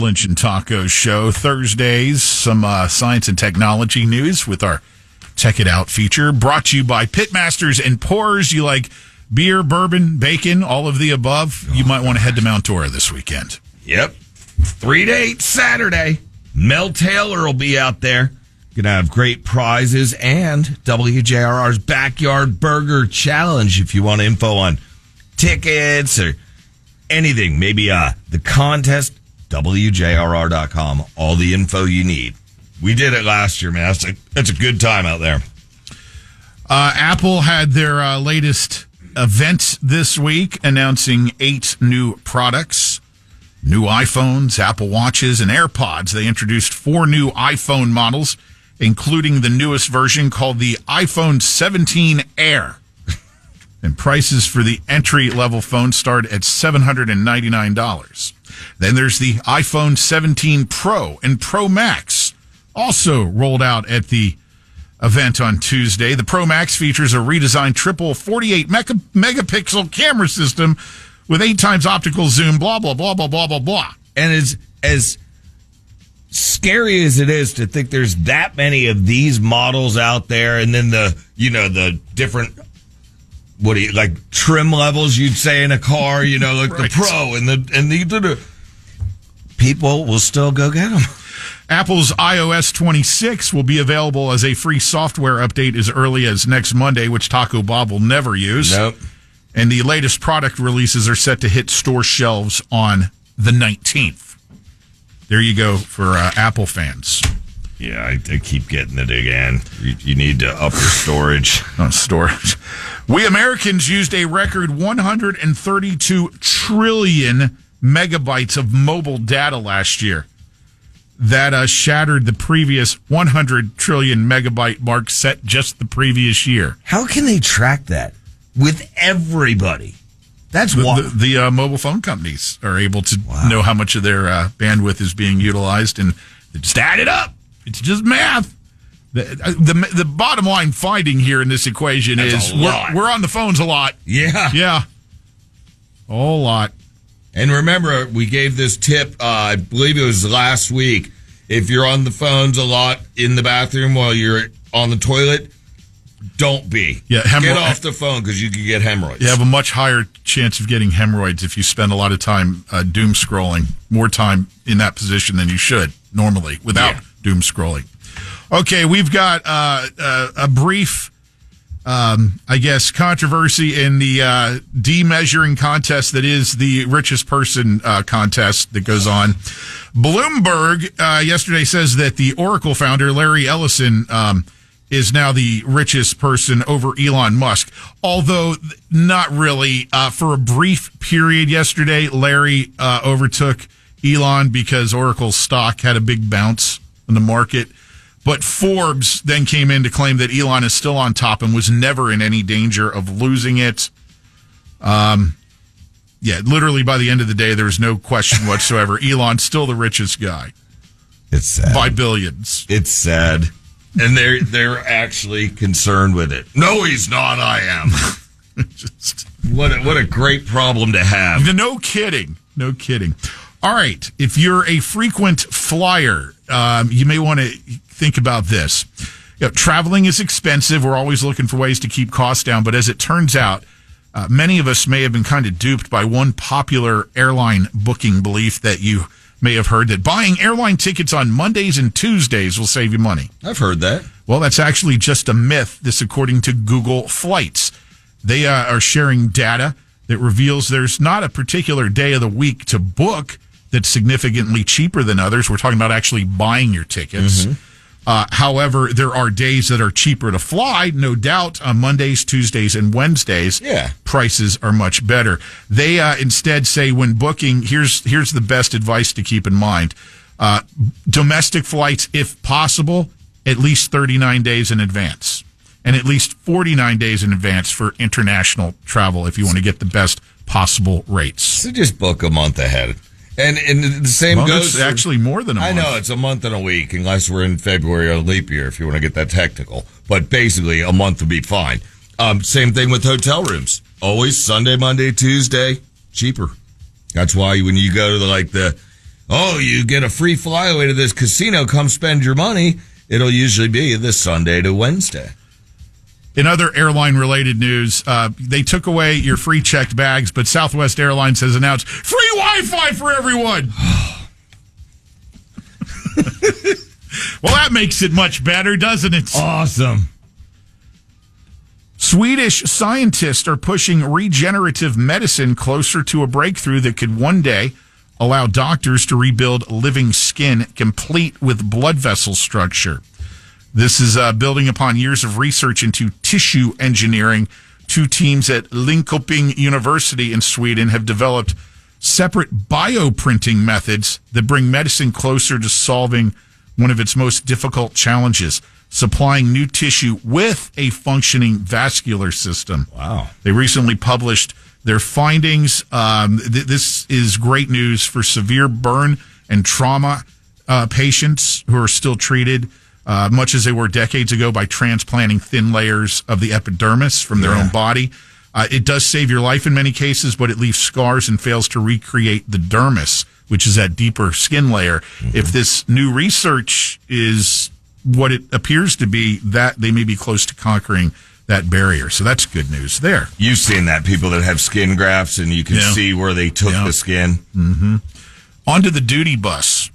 Lunch and Taco Show. Thursdays, some science and technology news with our Check It Out feature. Brought to you by Pitmasters and Pours. You like beer, bourbon, bacon, all of the above? You might want to head to Mount Dora this weekend. Yep. 3 to 8 Saturday. Mel Taylor will be out there. Gonna have great prizes and WJRR's Backyard Burger Challenge. If you want info on tickets or anything, maybe the contest, WJRR.com. All the info you need. We did it last year, man. That's a good time out there. Apple had their latest event this week, announcing 8 new products. New iPhones, Apple Watches, and AirPods. They introduced 4 new iPhone models, including the newest version called the iPhone 17 Air. And prices for the entry-level phone start at $799. Then there's the iPhone 17 Pro and Pro Max, also rolled out at the event on Tuesday. The Pro Max features a redesigned triple 48 megapixel camera system with 8 times optical zoom, blah, blah, blah, blah, blah, blah, blah. And as scary as it is to think there's that many of these models out there, and then the different, trim levels you'd say in a car, right. The Pro and the people will still go get them. Apple's iOS 26 will be available as a free software update as early as next Monday, which Taco Bob will never use. Nope. And the latest product releases are set to hit store shelves on the 19th. There you go for Apple fans. Yeah, I keep getting it again. You need to up your storage. Storage. We Americans used a record 132 trillion megabytes of mobile data last year. That shattered the previous 100 trillion megabyte mark set just the previous year. How can they track that with everybody? That's what the mobile phone companies are able to know how much of their bandwidth is being utilized, and they just add it up. It's just math. The bottom line finding here in this equation is we're on the phones a lot. Yeah. A whole lot. And remember, we gave this tip, I believe it was last week. If you're on the phones a lot in the bathroom while you're on the toilet, don't be. Yeah, get off the phone because you can get hemorrhoids. You have a much higher chance of getting hemorrhoids if you spend a lot of time doom scrolling, more time in that position than you should normally without doom scrolling. Okay, we've got a brief, controversy in the demeasuring contest that is the richest person contest that goes on. Bloomberg yesterday says that the Oracle founder, Larry Ellison, is now the richest person over Elon Musk. Although not really. For a brief period yesterday, Larry overtook Elon because Oracle's stock had a big bounce in the market. But Forbes then came in to claim that Elon is still on top and was never in any danger of losing it. Literally by the end of the day, there was no question whatsoever. Elon's still the richest guy. It's sad. By billions. It's sad. And they're actually concerned with it. No, he's not. I am. What a great problem to have. No kidding. All right. If you're a frequent flyer, you may want to think about this. Traveling is expensive. We're always looking for ways to keep costs down. But as it turns out, many of us may have been kind of duped by one popular airline booking belief that you may have heard, that buying airline tickets on Mondays and Tuesdays will save you money. I've heard that. Well, that's actually just a myth. This according to Google Flights. They are sharing data that reveals there's not a particular day of the week to book that's significantly cheaper than others. We're talking about actually buying your tickets. Mm-hmm. However, there are days that are cheaper to fly, no doubt. On Mondays, Tuesdays, and Wednesdays, prices are much better. They instead say when booking, here's the best advice to keep in mind. Domestic flights, if possible, at least 39 days in advance. And at least 49 days in advance for international travel if you want to get the best possible rates. So just book a month ahead. And the same goes. It's actually more than a month. I know, it's a month and a week, unless we're in February or leap year, if you want to get that technical. But basically, a month would be fine. Same thing with hotel rooms. Always Sunday, Monday, Tuesday, cheaper. That's why when you go to the oh, you get a free flyaway to this casino, come spend your money, it'll usually be this Sunday to Wednesday. In other airline-related news, they took away your free checked bags, but Southwest Airlines has announced free Wi-Fi for everyone. Well, that makes it much better, doesn't it? Awesome. Swedish scientists are pushing regenerative medicine closer to a breakthrough that could one day allow doctors to rebuild living skin complete with blood vessel structure. This is building upon years of research into tissue engineering. Two teams at Linköping University in Sweden have developed separate bioprinting methods that bring medicine closer to solving one of its most difficult challenges, supplying new tissue with a functioning vascular system. Wow. They recently published their findings. This is great news for severe burn and trauma patients who are still treated, much as they were decades ago, by transplanting thin layers of the epidermis from their own body. It does save your life in many cases, but it leaves scars and fails to recreate the dermis, which is that deeper skin layer. Mm-hmm. If this new research is what it appears to be, that they may be close to conquering that barrier. So that's good news there. You've seen that, people that have skin grafts, and you can see where they took the skin. Mm-hmm. On to the Doody Bus.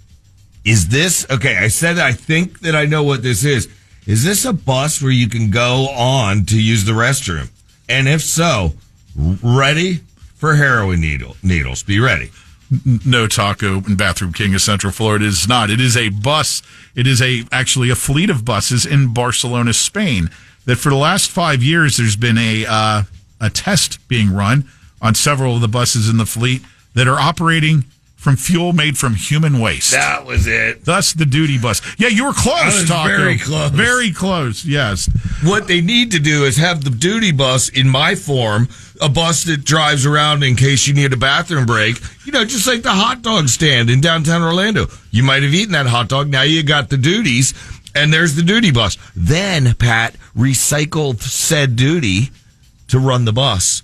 Is this, okay, I said I think that I know what this is. Is this a bus where you can go on to use the restroom? And if so, ready for heroin needles. Be ready. No, Taco and Bathroom King of Central Florida is not. It is a bus. It is actually a fleet of buses in Barcelona, Spain, that for the last 5 years there's been a test being run on several of the buses in the fleet that are operating from fuel made from human waste. That was it. Thus the Doody Bus. Yeah, you were close, Taco. Very close. Very close, yes. What they need to do is have the Doody Bus in my form, a bus that drives around in case you need a bathroom break. You know, just like the hot dog stand in downtown Orlando. You might have eaten that hot dog. Now you got the Doodies, and there's the Doody Bus. Then, Pat, recycle said Doody to run the bus.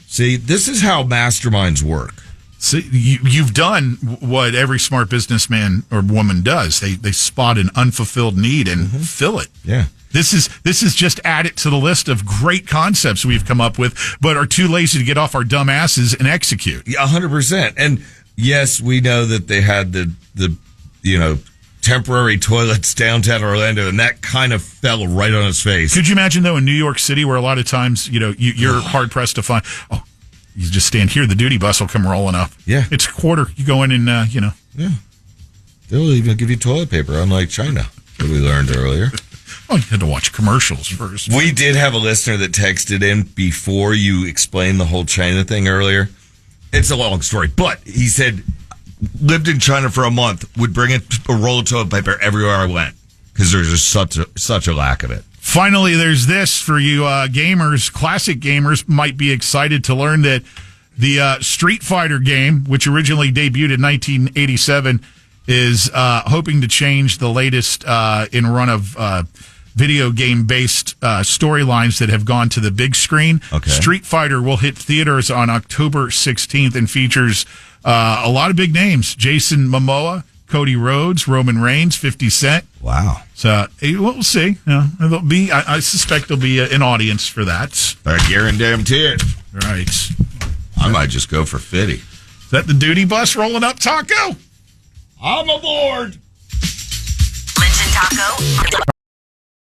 See, this is how masterminds work. See, you've done what every smart businessman or woman does. They spot an unfulfilled need and fill it. Yeah. This is just added to the list of great concepts we've come up with, but are too lazy to get off our dumb asses and execute. 100%. And yes, we know that they had the temporary toilets downtown Orlando, and that kind of fell right on his face. Could you imagine, though, in New York City, where a lot of times, you're hard-pressed to find, you just stand here, the Doody Bus will come rolling up. Yeah. It's a quarter. You go in and, Yeah. They'll even give you toilet paper, unlike China, that we learned earlier. Oh, you had to watch commercials first. We did have a listener that texted in before you explained the whole China thing earlier. It's a long story, but he said, lived in China for a month, would bring a roll of toilet paper everywhere I went because there's just such a lack of it. Finally, there's this for you gamers. Classic gamers might be excited to learn that the Street Fighter game, which originally debuted in 1987, is hoping to change the latest in run of video game-based storylines that have gone to the big screen. Okay. Street Fighter will hit theaters on October 16th and features a lot of big names. Jason Momoa, Cody Rhodes, Roman Reigns, 50 Cent. Wow. So we'll see. There'll be, I suspect there'll be an audience for that. I guarantee it. Right. I might just go for 50. Is that the Doody Bus rolling up, Taco? I'm aboard. Lynch and Taco.